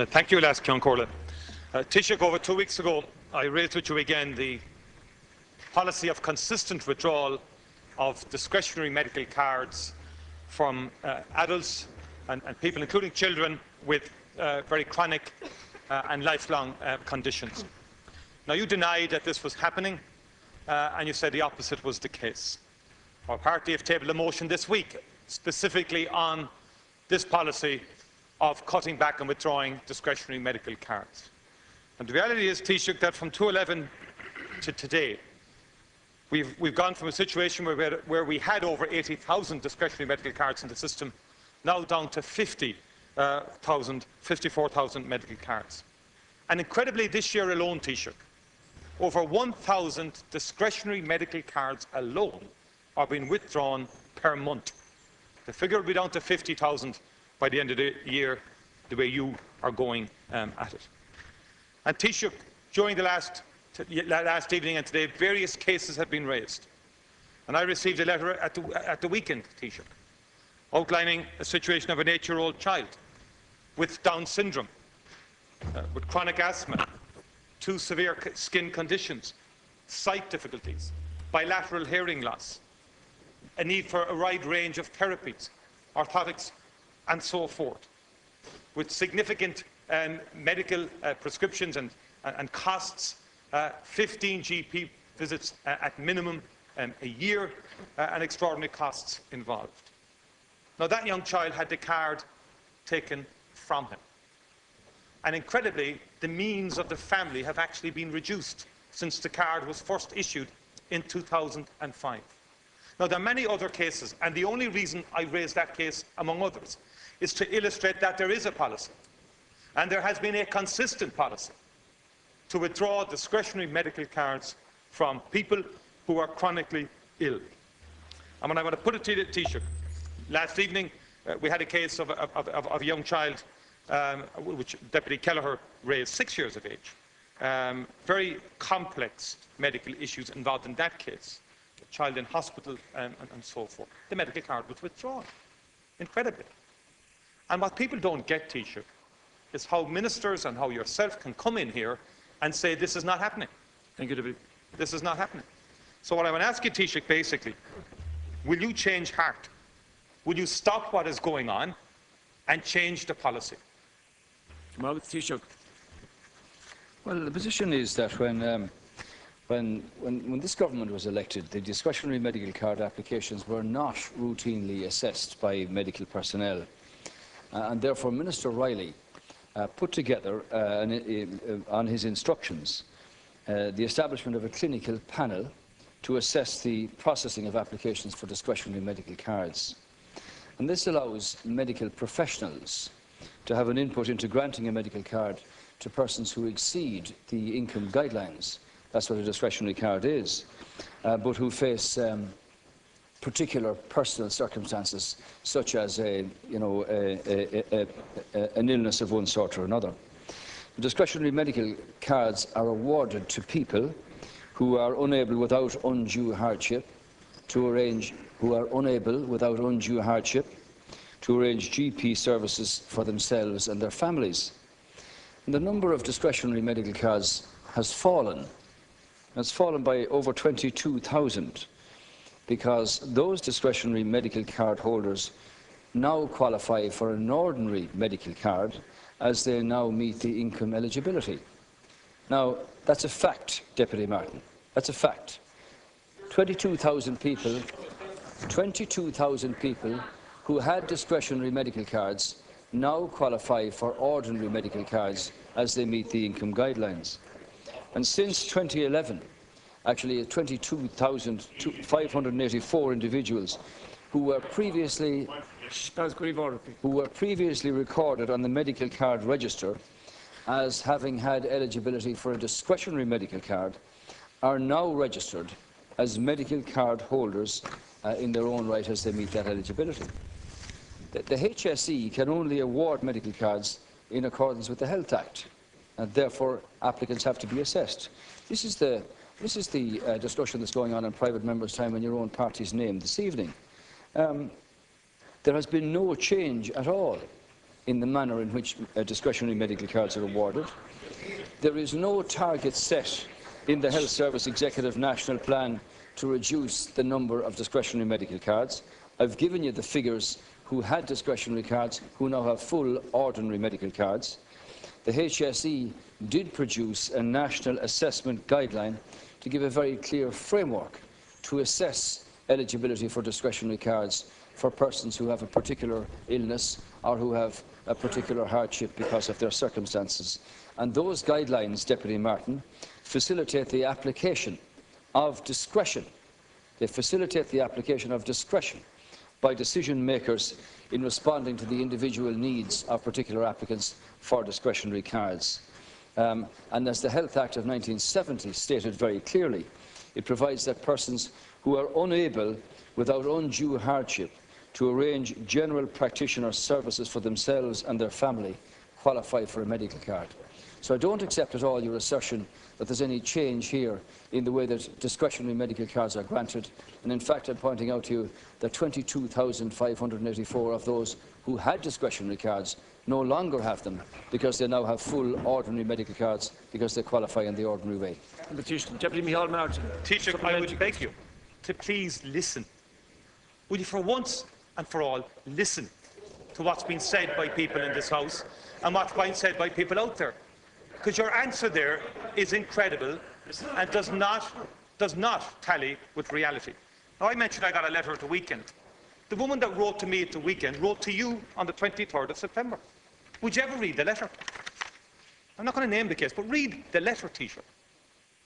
Thank you, Las Ceann Comhairle. Taoiseach, over 2 weeks ago, I raised with you again the policy of consistent withdrawal of discretionary medical cards from adults and people, including children, with very chronic and lifelong conditions. Now, you denied that this was happening, and you said the opposite was the case. Our party have tabled a motion this week specifically on this policy of cutting back and withdrawing discretionary medical cards. And the reality is, Taoiseach, that from 2011 to today, we've gone from a situation where we had over 80,000 discretionary medical cards in the system, now down to 54,000 medical cards. And incredibly, this year alone, Taoiseach, over 1,000 discretionary medical cards alone are being withdrawn per month. The figure will be down to 50,000 by the end of the year, the way you are going at it. And Taoiseach, during the last evening and today, various cases have been raised. And I received a letter at the weekend, Taoiseach, outlining a situation of an 8-year-old child with Down syndrome, with chronic asthma, 2 severe skin conditions, sight difficulties, bilateral hearing loss, a need for a wide range of therapies, orthotics, and so forth, with significant medical prescriptions and costs, 15 GP visits at minimum a year, and extraordinary costs involved. Now, that young child had the card taken from him. And incredibly, the means of the family have actually been reduced since the card was first issued in 2005. Now, there are many other cases, and the only reason I raise that case, among others, is to illustrate that there is a policy, and there has been a consistent policy, to withdraw discretionary medical cards from people who are chronically ill. And when I want to put it to you, Taoiseach, last evening we had a case of a young child, which Deputy Kelleher raised, 6 years of age. Very complex medical issues involved in that case. A child in hospital and so forth. The medical card was withdrawn, incredibly. And what people don't get, Taoiseach, is how ministers and how yourself can come in here and say this is not happening. Thank you, Deputy. This is not happening. So what I want to ask you, Taoiseach, basically, will you change heart? Will you stop what is going on and change the policy? Taoiseach. Well, the position is that when this government was elected, the discretionary medical card applications were not routinely assessed by medical personnel. And therefore, Minister Riley put together, on his instructions, the establishment of a clinical panel to assess the processing of applications for discretionary medical cards. And this allows medical professionals to have an input into granting a medical card to persons who exceed the income guidelines. That's what a discretionary card is, but who face particular personal circumstances, such as an illness of one sort or another. The discretionary medical cards are awarded to people who are unable without undue hardship to arrange GP services for themselves and their families. And the number of discretionary medical cards has fallen. It's fallen by over 22,000, because those discretionary medical card holders now qualify for an ordinary medical card, as they now meet the income eligibility. Now, that's a fact, Deputy Martin. That's a fact. 22,000 people who had discretionary medical cards now qualify for ordinary medical cards as they meet the income guidelines. And since 2011, actually 22,584 individuals who were previously recorded on the medical card register as having had eligibility for a discretionary medical card are now registered as medical card holders in their own right as they meet that eligibility. The HSE can only award medical cards in accordance with the Health Act, and therefore applicants have to be assessed. This is the discussion that's going on in private members' time in your own party's name this evening. There has been no change at all in the manner in which discretionary medical cards are awarded. There is no target set in the Health Service Executive National Plan to reduce the number of discretionary medical cards. I've given you the figures who had discretionary cards, who now have full ordinary medical cards. The HSE did produce a national assessment guideline to give a very clear framework to assess eligibility for discretionary cards for persons who have a particular illness or who have a particular hardship because of their circumstances. And those guidelines, Deputy Martin, facilitate the application of discretion. They facilitate the application of discretion by decision makers in responding to the individual needs of particular applicants for discretionary cards. And as the Health Act of 1970 stated very clearly, it provides that persons who are unable, without undue hardship, to arrange general practitioner services for themselves and their family qualify for a medical card. So I don't accept at all your assertion that there's any change here in the way that discretionary medical cards are granted. And in fact, I'm pointing out to you that 22,584 of those who had discretionary cards no longer have them because they now have full ordinary medical cards because they qualify in the ordinary way. Deputy Micheál Martin. Taoiseach, I would beg you to please listen. Would you for once and for all listen to what's been said by people in this House and what's been said by people out there? Because your answer there is incredible and does not tally with reality. Now, I mentioned I got a letter at the weekend. The woman that wrote to me at the weekend wrote to you on the 23rd of September. Would you ever read the letter? I'm not going to name the case, but read the letter, Taoiseach.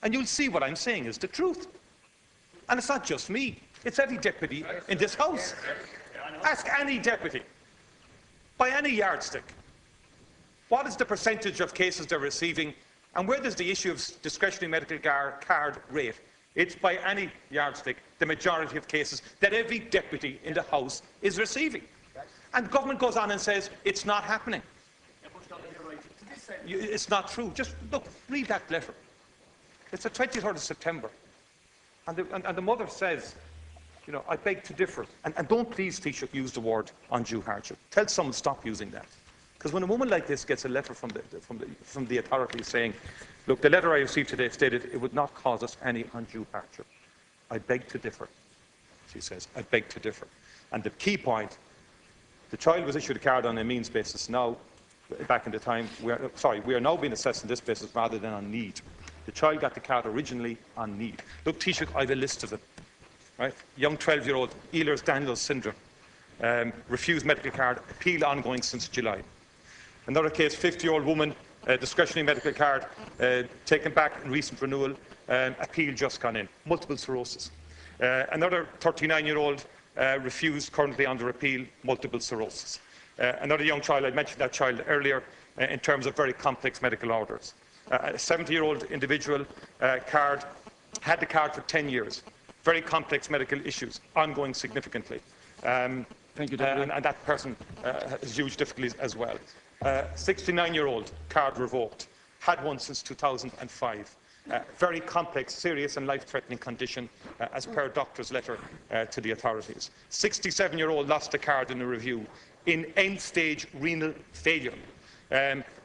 And you'll see what I'm saying is the truth. And it's not just me. It's every deputy in this House. Ask any deputy, by any yardstick, what is the percentage of cases they're receiving, and where does the issue of discretionary medical card rate? It's by any yardstick the majority of cases that every deputy in the House is receiving. And government goes on and says it's not happening. It's not true. Just look, read that letter. It's the 23rd of September. And the mother says, you know, I beg to differ. And don't please, Taoiseach, use the word undue hardship. Tell someone stop using that. Because when a woman like this gets a letter from the authorities saying, look, the letter I received today stated it would not cause us any undue hardship. I beg to differ, she says. I beg to differ. And the key point, the child was issued a card on a means basis now. Back in the time, we are now being assessed on this basis rather than on need. The child got the card originally on need. Look, Taoiseach, I have a list of them. Right? Young 12-year-old, Ehlers-Danlos syndrome, refused medical card, appeal ongoing since July. Another case, 50-year-old woman, discretionary medical card, taken back in recent renewal, appeal just gone in, multiple sclerosis. Another 39-year-old refused, currently under appeal, multiple sclerosis. Another young child, I mentioned that child earlier, in terms of very complex medical orders. A 70-year-old individual had the card for 10 years. Very complex medical issues, ongoing significantly. Thank you, Deputy. And that person has huge difficulties as well. 69-year-old, card revoked. Had one since 2005. Very complex, serious and life-threatening condition, as per doctor's letter to the authorities. 67-year-old lost a card in a review in end-stage renal failure.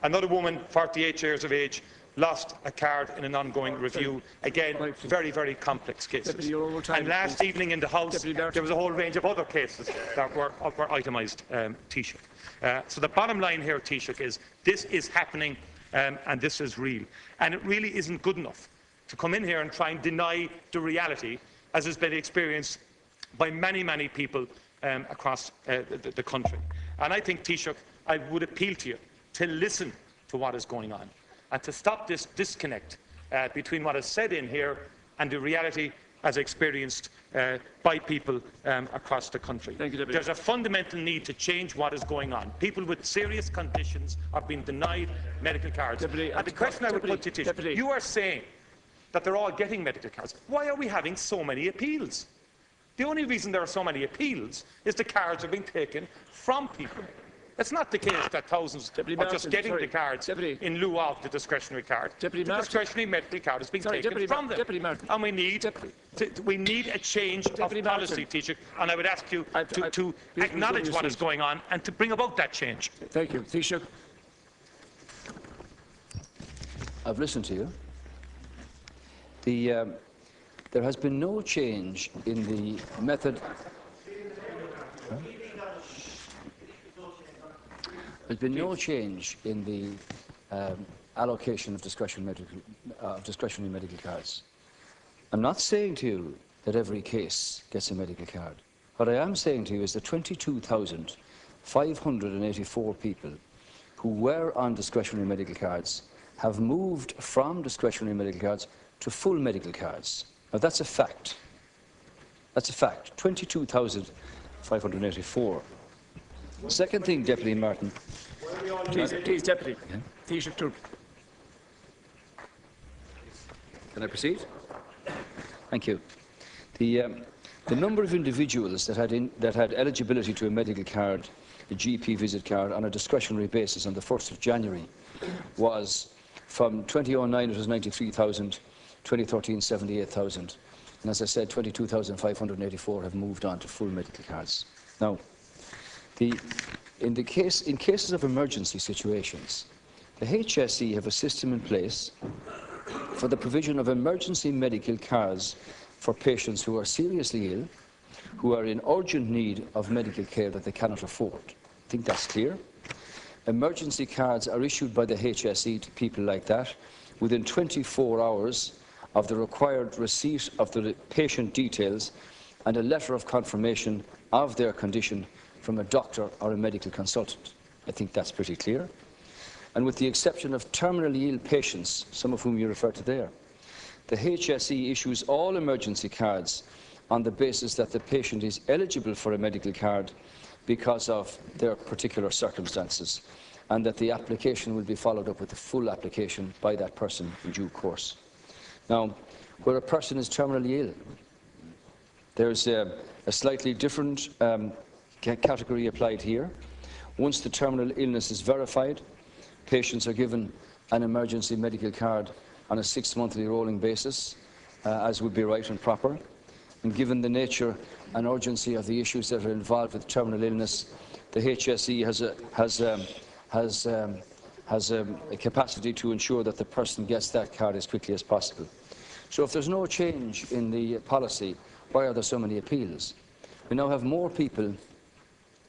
Another woman, 48 years of age, lost a card in an ongoing review. Again, very, very complex cases. And last evening in the House, there was a whole range of other cases that were itemised, Taoiseach. So the bottom line here, Taoiseach, is this is happening and this is real. And it really isn't good enough to come in here and try and deny the reality, as has been experienced by many, many people across the country. And I think, Taoiseach, I would appeal to you to listen to what is going on and to stop this disconnect between what is said in here and the reality as experienced by people across the country. Thank you, Deputy. There's a fundamental need to change what is going on. People with serious conditions are being denied medical cards. Deputy, and the question I would put to you, you are saying that they're all getting medical cards. Why are we having so many appeals? The only reason there are so many appeals is the cards are being taken from people. It's not the case that thousands Deputy are just Martin, getting sorry. the cards Deputy. in lieu of the discretionary card. Deputy The Martin. discretionary medical card is being Sorry, taken Deputy from them. Deputy Martin. And we need, we need a change Deputy of policy, Martin. Taoiseach, and I would ask you to please acknowledge resume what your is seat. going on and to bring about that change. Thank you. Taoiseach. I've listened to you. There has been no change in the method. There's been no change in the allocation of discretionary medical cards. I'm not saying to you that every case gets a medical card. What I am saying to you is that 22,584 people who were on discretionary medical cards have moved from discretionary medical cards to full medical cards. Now, that's a fact. That's a fact. 22,584. Second thing, Deputy Martin. Please, Deputy. Yeah. Taoiseach too. Can I proceed? Thank you. The number of individuals that had eligibility to a medical card, a GP visit card, on a discretionary basis on the 1st of January was, from 2009 it was 93,000, 2013 78,000, and as I said, 22,584 have moved on to full medical cards. Now, in cases of emergency situations, the HSE have a system in place for the provision of emergency medical cards for patients who are seriously ill, who are in urgent need of medical care that they cannot afford. I think that's clear. Emergency cards are issued by the HSE to people like that within 24 hours of the required receipt of the patient details and a letter of confirmation of their condition from a doctor or a medical consultant. I think that's pretty clear. And with the exception of terminally ill patients, some of whom you referred to there, the HSE issues all emergency cards on the basis that the patient is eligible for a medical card because of their particular circumstances, and that the application will be followed up with a full application by that person in due course. Now, where a person is terminally ill, there's a slightly different category applied here. Once the terminal illness is verified, patients are given an emergency medical card on a 6-monthly rolling basis, as would be right and proper. And given the nature and urgency of the issues that are involved with terminal illness, the HSE has a capacity to ensure that the person gets that card as quickly as possible. So if there's no change in the policy, why are there so many appeals? We now have more people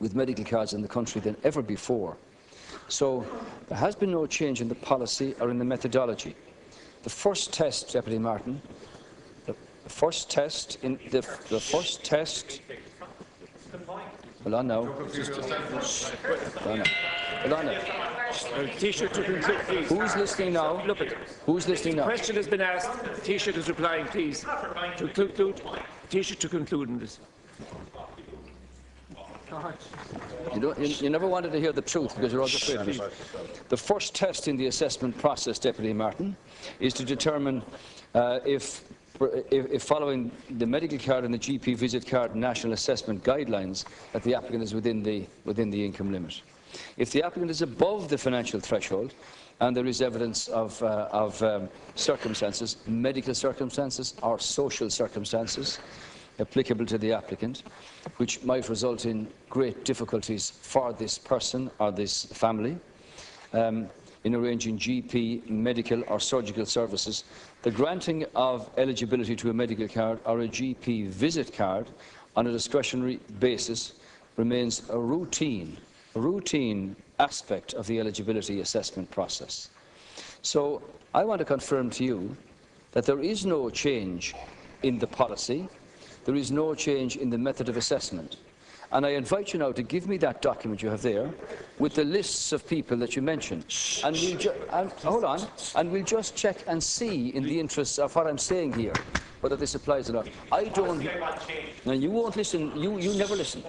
with medical cards in the country than ever before. So there has been no change in the policy or in the methodology. The first test, Deputy Martin, the first test. Hold on now. Hold on now. Taoiseach to conclude, please. Who's listening now? Look at Who's listening the now? question has been asked. Taoiseach is replying, please. To conclude, Taoiseach to conclude in this. You never wanted to hear the truth because you're always afraid of it. The first test in the assessment process, Deputy Martin, is to determine if following the medical card and the GP visit card national assessment guidelines that the applicant is within the income limit. If the applicant is above the financial threshold and there is evidence of circumstances, medical circumstances or social circumstances applicable to the applicant, which might result in great difficulties for this person or this family in arranging GP, medical or surgical services, the granting of eligibility to a medical card or a GP visit card on a discretionary basis remains a routine aspect of the eligibility assessment process. So I want to confirm to you that there is no change in the policy. There is no change in the method of assessment. And I invite you now to give me that document you have there with the lists of people that you mentioned. And hold on. And we'll just check and see, in the interests of what I'm saying here, whether this applies or not. I don't. Now, you won't listen. You never listen.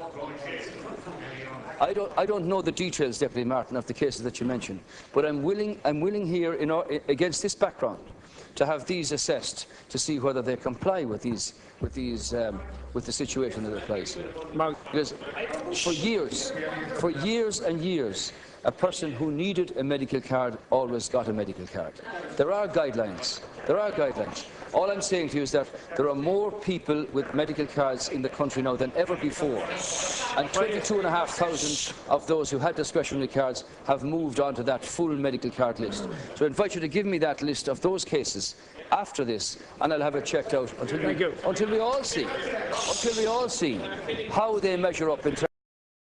I don't know the details, Deputy Martin, of the cases that you mentioned. But I'm willing here, against this background, to have these assessed to see whether they comply with the situation that applies. Because for years and years, a person who needed a medical card always got a medical card. There are guidelines. All I'm saying to you is that there are more people with medical cards in the country now than ever before, and 22,500 of those who had discretionary cards have moved on to that full medical card list. So I invite you to give me that list of those cases after this, and I'll have it checked out until we all see how they measure up in terms